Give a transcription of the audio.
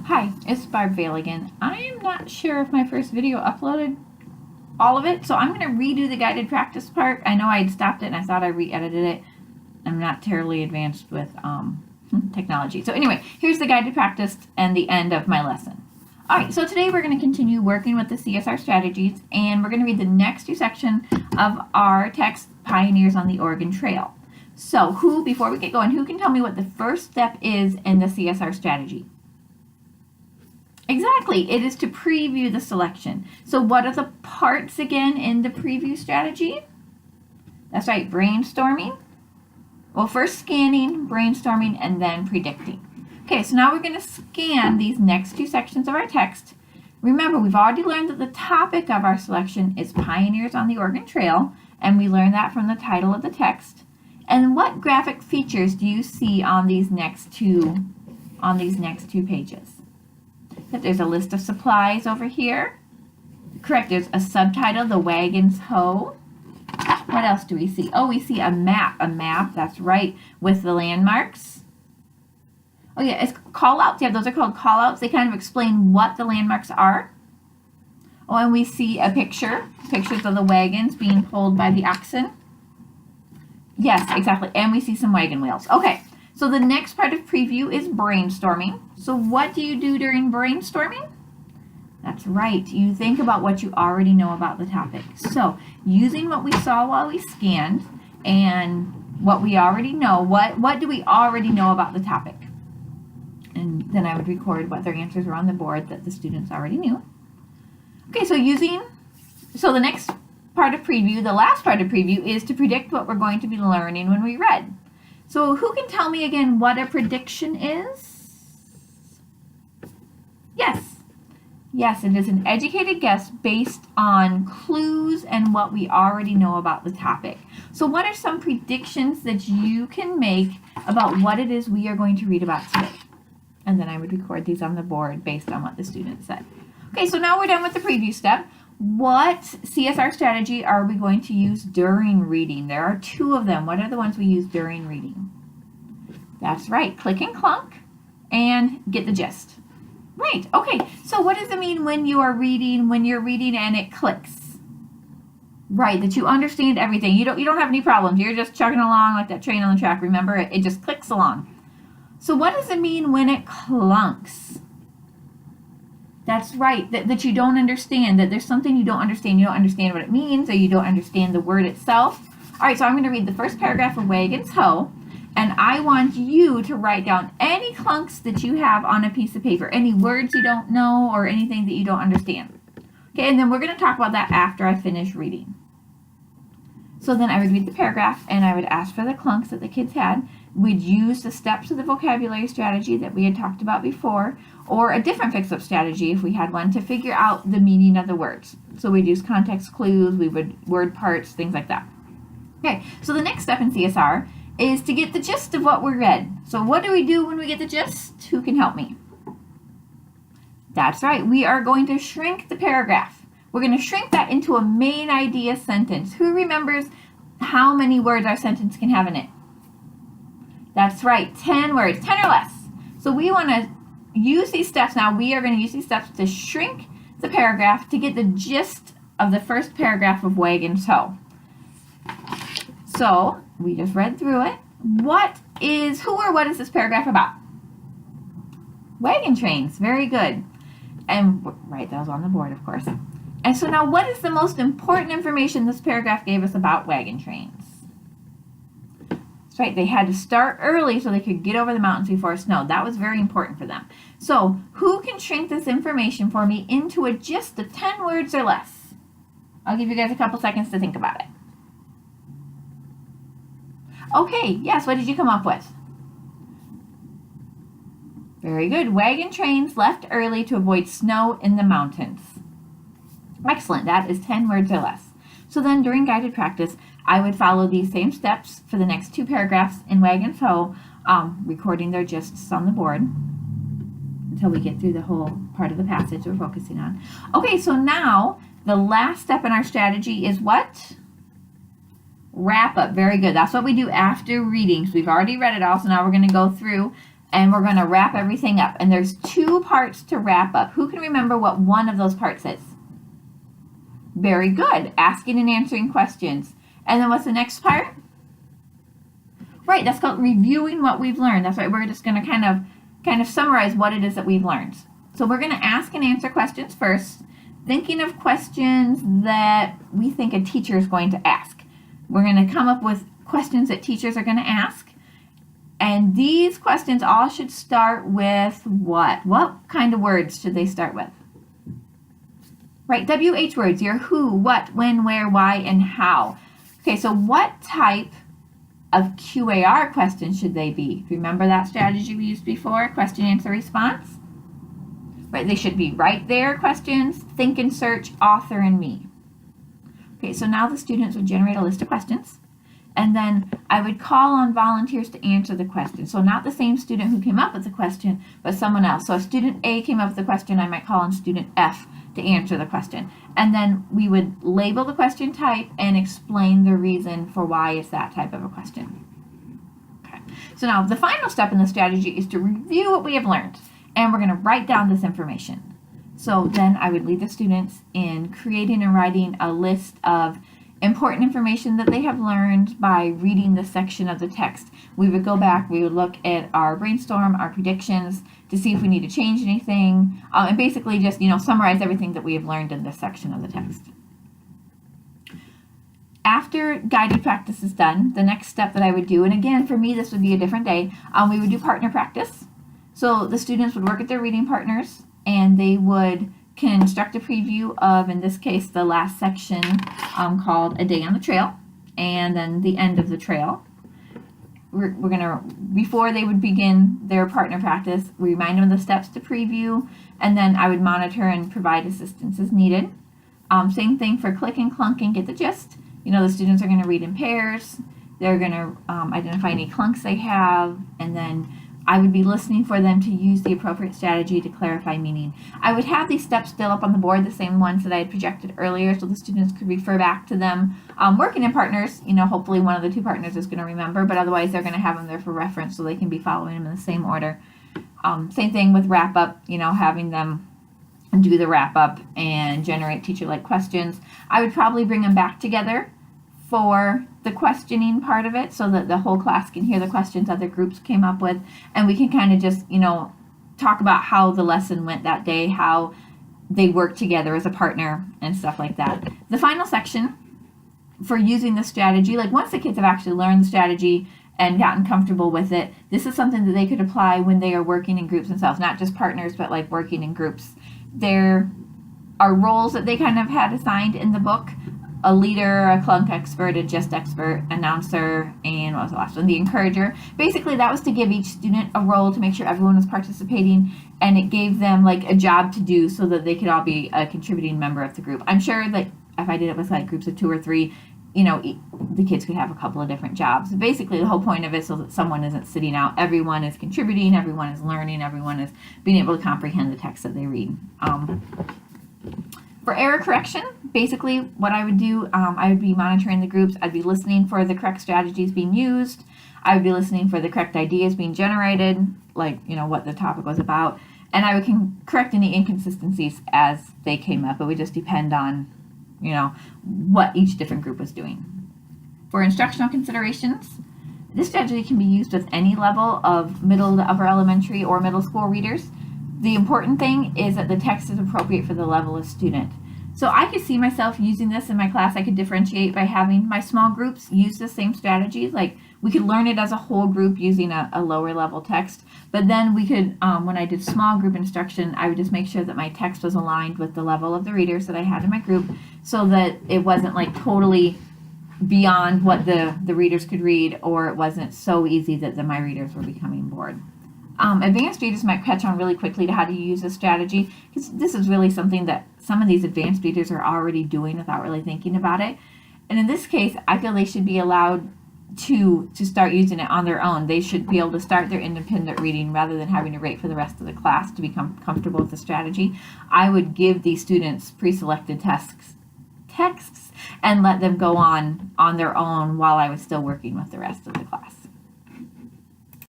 Hi, it's Barb Vale again. I am not sure if my first video uploaded all of it, so I'm going to redo the guided practice part. I know I had stopped it and I thought I re-edited it. I'm not terribly advanced with technology. So anyway, here's the guided practice and the end of my lesson. All right, so today we're going to continue working with the CSR strategies, and we're going to read the next two sections of our text, Pioneers on the Oregon Trail. So before we get going, who can tell me what the first step is in the CSR strategy? Exactly, it is to preview the selection. So what are the parts again in the preview strategy? That's right, brainstorming. Well, first scanning, brainstorming, and then predicting. Okay, so now we're going to scan these next two sections of our text. Remember, we've already learned that the topic of our selection is Pioneers on the Oregon Trail, and we learned that from the title of the text. And what graphic features do you see on these next two pages? There's a list of supplies over here. Correct, there's a subtitle, The Wagons Hoe. What else do we see? Oh, we see a map. A map, that's right, with the landmarks. Oh yeah, it's call-outs. Yeah, those are called call-outs. They kind of explain what the landmarks are. Oh, and we see a pictures of the wagons being pulled by the oxen. Yes, exactly, and we see some wagon wheels. Okay. So the next part of preview is brainstorming. So what do you do during brainstorming? That's right, you think about what you already know about the topic. So using what we saw while we scanned and what we already know, what do we already know about the topic? And then I would record what their answers were on the board that the students already knew. Okay, so the next part of preview, the last part of preview, is to predict what we're going to be learning when we read. So who can tell me again what a prediction is? Yes, it is an educated guess based on clues and what we already know about the topic. So what are some predictions that you can make about what it is we are going to read about today? And then I would record these on the board based on what the students said. Okay, so now we're done with the preview step. What CSR strategy are we going to use during reading? There are two of them. What are the ones we use during reading? That's right, click and clunk and get the gist. Right, okay, so what does it mean when you're reading and it clicks? Right, that you understand everything. You don't have any problems. You're just chugging along like that train on the track. Remember, it just clicks along. So what does it mean when it clunks? That's right, that you don't understand, that there's something you don't understand. You don't understand what it means, or you don't understand the word itself. All right, so I'm going to read the first paragraph of Wagons Hoe, and I want you to write down any clunks that you have on a piece of paper, any words you don't know or anything that you don't understand. Okay, and then we're going to talk about that after I finish reading. So then I would read the paragraph, and I would ask for the clunks that the kids had. We'd use the steps of the vocabulary strategy that we had talked about before, or a different fix-up strategy if we had one, to figure out the meaning of the words. So we'd use context clues, we would word parts, things like that. Okay, so the next step in CSR is to get the gist of what we read. So what do we do when we get the gist? Who can help me? That's right, we are going to shrink the paragraph. We're going to shrink that into a main idea sentence. Who remembers how many words our sentence can have in it? That's right, 10 words, 10 or less. So we want to use these steps now. We are going to use these steps to shrink the paragraph to get the gist of the first paragraph of Wagons Hoe. So we just read through it. What is this paragraph about? Wagon trains, very good. And right, that was on the board, of course. And so now what is the most important information this paragraph gave us about wagon trains? That's right, they had to start early so they could get over the mountains before it snowed. That was very important for them. So who can shrink this information for me into a gist of 10 words or less? I'll give you guys a couple seconds to think about it. Okay, yes, what did you come up with? Very good. Wagon trains left early to avoid snow in the mountains. Excellent, that is 10 words or less. So then during guided practice, I would follow these same steps for the next two paragraphs in Wagons Hoe, recording their gists on the board until we get through the whole part of the passage we're focusing on. Okay, so now the last step in our strategy is what? Wrap up. Very good. That's what we do after reading. So we've already read it all, so now we're going to go through and we're going to wrap everything up. And there's 2 parts to wrap up. Who can remember what one of those parts is? Very good. Asking and answering questions. And then what's the next part? Right, that's called reviewing what we've learned. That's right. We're just going to kind of summarize what it is that we've learned. So we're going to ask and answer questions first, thinking of questions that we think a teacher is going to ask. We're going to come up with questions that teachers are going to ask. And these questions all should start with what? What kind of words should they start with? Right, WH words, your who, what, when, where, why, and how. Okay, so what type of QAR questions should they be? Remember that strategy we used before, question, answer, response? Right, they should be right there questions, think and search, author, and me. Okay, so now the students would generate a list of questions, and then I would call on volunteers to answer the question. So not the same student who came up with the question, but someone else. So if student A came up with the question, I might call on student F to answer the question. And then we would label the question type and explain the reason for why it's that type of a question. Okay. So now the final step in the strategy is to review what we have learned. And we're going to write down this information. So then I would lead the students in creating and writing a list of important information that they have learned by reading this section of the text. We would go back, we would look at our brainstorm, our predictions, to see if we need to change anything, and basically just, summarize everything that we have learned in this section of the text. After guided practice is done, the next step that I would do, and again, for me, this would be a different day, we would do partner practice. So the students would work with their reading partners, and they would construct a preview of, in this case, the last section called A Day on the Trail, and then the end of the trail. We're going to, before they would begin their partner practice, we remind them of the steps to preview, and then I would monitor and provide assistance as needed. Same thing for click and clunk and get the gist. The students are going to read in pairs. They're going to identify any clunks they have, and then I would be listening for them to use the appropriate strategy to clarify meaning. I would have these steps still up on the board, the same ones that I had projected earlier, so the students could refer back to them. Working in partners, hopefully one of the 2 partners is going to remember, but otherwise they're going to have them there for reference so they can be following them in the same order. Same thing with wrap up, having them do the wrap up and generate teacher-like questions. I would probably bring them back together for the questioning part of it so that the whole class can hear the questions other groups came up with, and we can kind of just, talk about how the lesson went that day, how they work together as a partner and stuff like that. The final section for using the strategy, like once the kids have actually learned the strategy and gotten comfortable with it, this is something that they could apply when they are working in groups themselves, not just partners, but like working in groups. There are roles that they kind of had assigned in the book. A leader, a clunk expert, a gist expert, announcer, and what was the last one? The encourager. Basically, that was to give each student a role to make sure everyone was participating, and it gave them like a job to do so that they could all be a contributing member of the group. I'm sure that if I did it with like groups of 2 or 3, the kids could have a couple of different jobs. Basically, the whole point of it is so that someone isn't sitting out. Everyone is contributing, everyone is learning, everyone is being able to comprehend the text that they read. For error correction, basically what I would do, I would be monitoring the groups. I'd be listening for the correct strategies being used. I would be listening for the correct ideas being generated, like, what the topic was about. And I would correct any inconsistencies as they came up. It would just depend on, what each different group was doing. For instructional considerations, this strategy can be used with any level of middle to upper elementary or middle school readers. The important thing is that the text is appropriate for the level of student. So I could see myself using this in my class. I could differentiate by having my small groups use the same strategies. Like we could learn it as a whole group using a lower level text. But then we could, when I did small group instruction, I would just make sure that my text was aligned with the level of the readers that I had in my group so that it wasn't like totally beyond what the readers could read, or it wasn't so easy that my readers were becoming bored. Advanced readers might catch on really quickly to how to use this strategy, because this is really something that some of these advanced readers are already doing without really thinking about it. And in this case, I feel they should be allowed to start using it on their own. They should be able to start their independent reading rather than having to wait for the rest of the class to become comfortable with the strategy. I would give these students pre-selected texts and let them go on their own while I was still working with the rest of the class.